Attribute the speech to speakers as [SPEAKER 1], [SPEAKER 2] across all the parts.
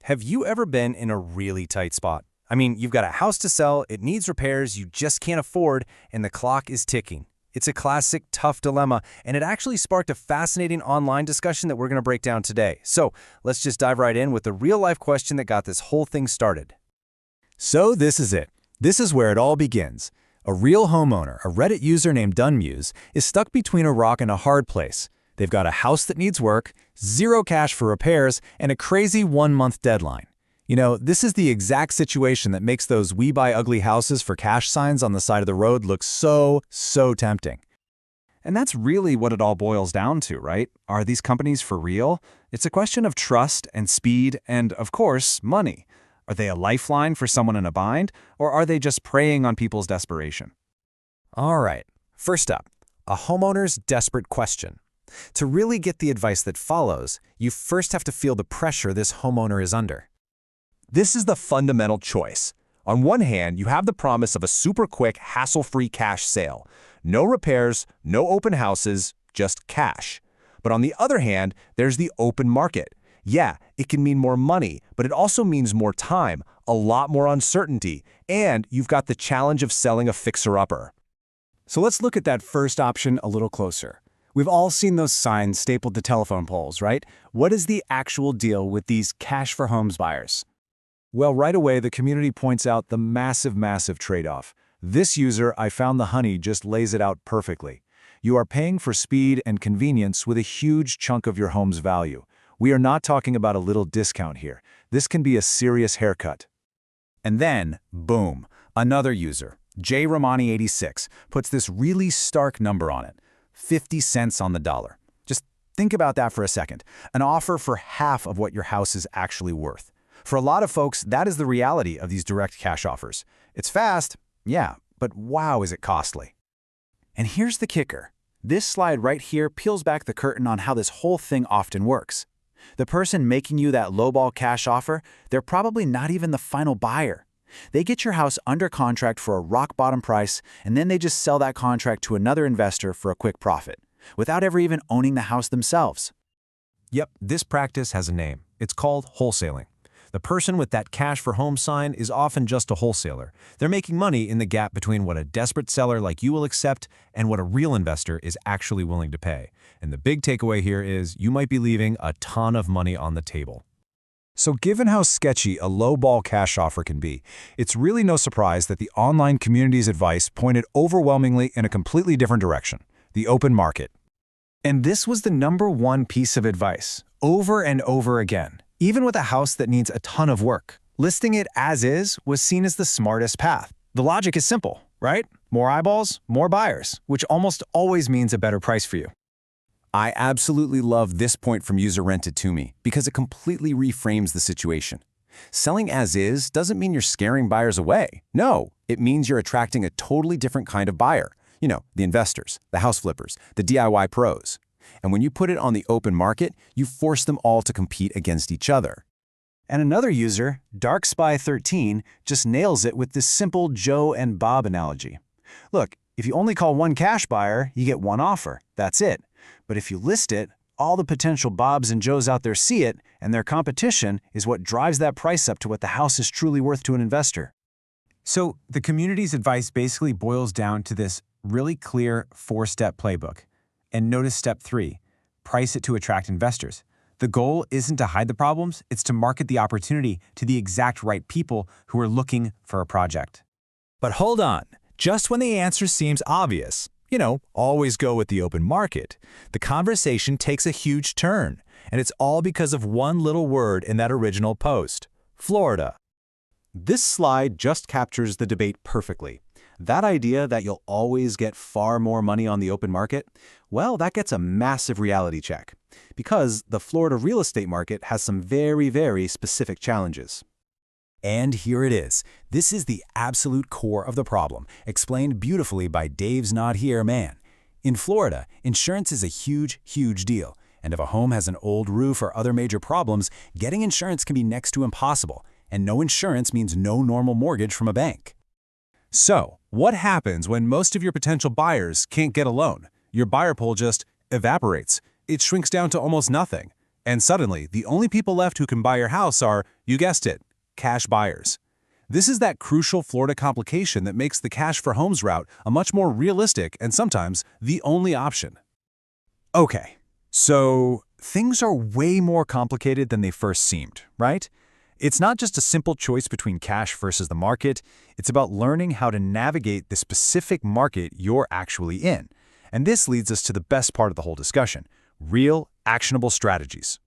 [SPEAKER 1] Have you ever been in a really tight spot? I mean, you've got a house to sell, it needs repairs you just can't afford, and the clock is ticking. It's a classic tough dilemma, and it actually sparked a fascinating online discussion that we're going to break down today. So let's just dive right in with the real-life question that got this whole thing started.
[SPEAKER 2] So this is it. This is where it all begins. A real homeowner, a Reddit user named Dunmuse, is stuck between a rock and a hard place. They've got a house that needs work, zero cash for repairs, and a crazy one-month deadline. You know, this is the exact situation that makes those "we buy ugly houses for cash" signs on the side of the road look so tempting.
[SPEAKER 3] And that's really what it all boils down to, right? Are these companies for real? It's a question of trust and speed and, of course, money. Are they a lifeline for someone in a bind, or are they just preying on people's desperation?
[SPEAKER 1] All right, first up, a homeowner's desperate question. To really get the advice that follows, you first have to feel the pressure this homeowner is under.
[SPEAKER 4] This is the fundamental choice. On one hand, you have the promise of a super quick, hassle-free cash sale. No repairs, no open houses, just cash. But on the other hand, there's the open market. Yeah, it can mean more money, but it also means more time, a lot more uncertainty, and you've got the challenge of selling a fixer-upper.
[SPEAKER 2] So let's look at that first option a little closer. We've all seen those signs stapled to telephone poles, right? What is the actual deal with these cash for homes buyers? Well, right away, the community points out the massive trade-off. This user, I Found the Honey, just lays it out perfectly. You are paying for speed and convenience with a huge chunk of your home's value. We are not talking about a little discount here. This can be a serious haircut. And then, boom, another user, JRomani86, puts this really stark number on it. 50 cents on the dollar. Just think about that for a second. An offer for half of what your house is actually worth. For a lot of folks, that is the reality of these direct cash offers. It's fast, yeah, but wow, is it costly. And here's the kicker. This slide right here peels back the curtain on how this whole thing often works. The person making you that lowball cash offer, they're probably not even the final buyer. They get your house under contract for a rock-bottom price, and then they just sell that contract to another investor for a quick profit, without ever even owning the house themselves.
[SPEAKER 1] Yep, this practice has a name. It's called wholesaling. The person with that cash for home sign is often just a wholesaler. They're making money in the gap between what a desperate seller like you will accept and what a real investor is actually willing to pay. And the big takeaway here is you might be leaving a ton of money on the table.
[SPEAKER 2] So given how sketchy a lowball cash offer can be, it's really no surprise that the online community's advice pointed overwhelmingly in a completely different direction: the open market. And this was the #1 piece of advice, over and over again. Even with a house that needs a ton of work, listing it as is was seen as the smartest path. The logic is simple, right? More eyeballs, more buyers, which almost always means a better price for you.
[SPEAKER 4] I absolutely love this point from user Rent It To Me because it completely reframes the situation. Selling as is doesn't mean you're scaring buyers away. No, it means you're attracting a totally different kind of buyer. You know, the investors, the house flippers, the DIY pros. And when you put it on the open market, you force them all to compete against each other.
[SPEAKER 2] And another user, DarkSpy13, just nails it with this simple Joe and Bob analogy. Look, if you only call one cash buyer, you get one offer. That's it. But if you list it, all the potential Bobs and Joes out there see it, and their competition is what drives that price up to what the house is truly worth to an investor.
[SPEAKER 1] So the community's advice basically boils down to this really clear 4-step playbook. And notice step 3, price it to attract investors. The goal isn't to hide the problems, it's to market the opportunity to the exact right people who are looking for a project.
[SPEAKER 2] But hold on, just when the answer seems obvious, always go with the open market, the conversation takes a huge turn, and it's all because of one little word in that original post: Florida. This slide just captures the debate perfectly. That idea that you'll always get far more money on the open market, well, that gets a massive reality check, because the Florida real estate market has some very specific challenges. And here it is. This is the absolute core of the problem, explained beautifully by Dave's Not Here man. In Florida, insurance is a huge deal, and if a home has an old roof or other major problems, getting insurance can be next to impossible, and no insurance means no normal mortgage from a bank. So, what happens when most of your potential buyers can't get a loan? Your buyer pool just evaporates. It shrinks down to almost nothing. And suddenly, the only people left who can buy your house are, you guessed it, cash buyers. This is that crucial Florida complication that makes the cash for homes route a much more realistic and sometimes the only option.
[SPEAKER 3] Okay, so things are way more complicated than they first seemed, right? It's not just a simple choice between cash versus the market. It's about learning how to navigate the specific market you're actually in. And this leads us to the best part of the whole discussion: real, actionable strategies.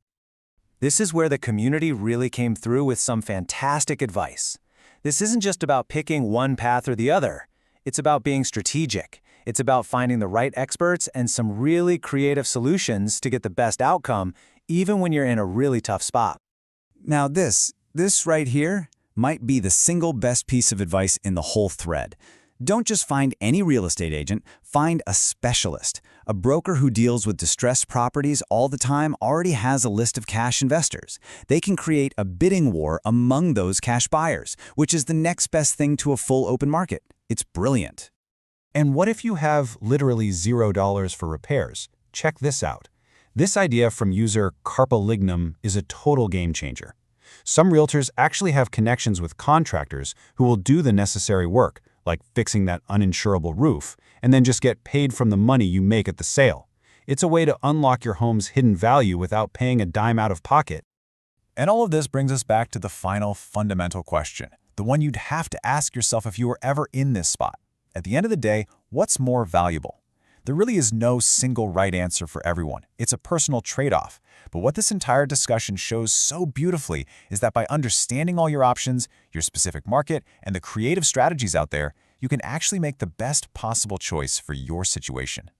[SPEAKER 1] This is where the community really came through with some fantastic advice. This isn't just about picking one path or the other. It's about being strategic. It's about finding the right experts and some really creative solutions to get the best outcome, even when you're in a really tough spot.
[SPEAKER 2] Now this right here might be the single best piece of advice in the whole thread. Don't just find any real estate agent, find a specialist. A broker who deals with distressed properties all the time already has a list of cash investors. They can create a bidding war among those cash buyers, which is the next best thing to a full open market. It's brilliant.
[SPEAKER 1] And what if you have literally $0 for repairs? Check this out. This idea from user Carpalignum is a total game changer. Some realtors actually have connections with contractors who will do the necessary work, like fixing that uninsurable roof, and then just get paid from the money you make at the sale. It's a way to unlock your home's hidden value without paying a dime out of pocket.
[SPEAKER 3] And all of this brings us back to the final fundamental question, the one you'd have to ask yourself if you were ever in this spot. At the end of the day, what's more valuable? There really is no single right answer for everyone. It's a personal trade-off. But what this entire discussion shows so beautifully is that by understanding all your options, your specific market, and the creative strategies out there, you can actually make the best possible choice for your situation.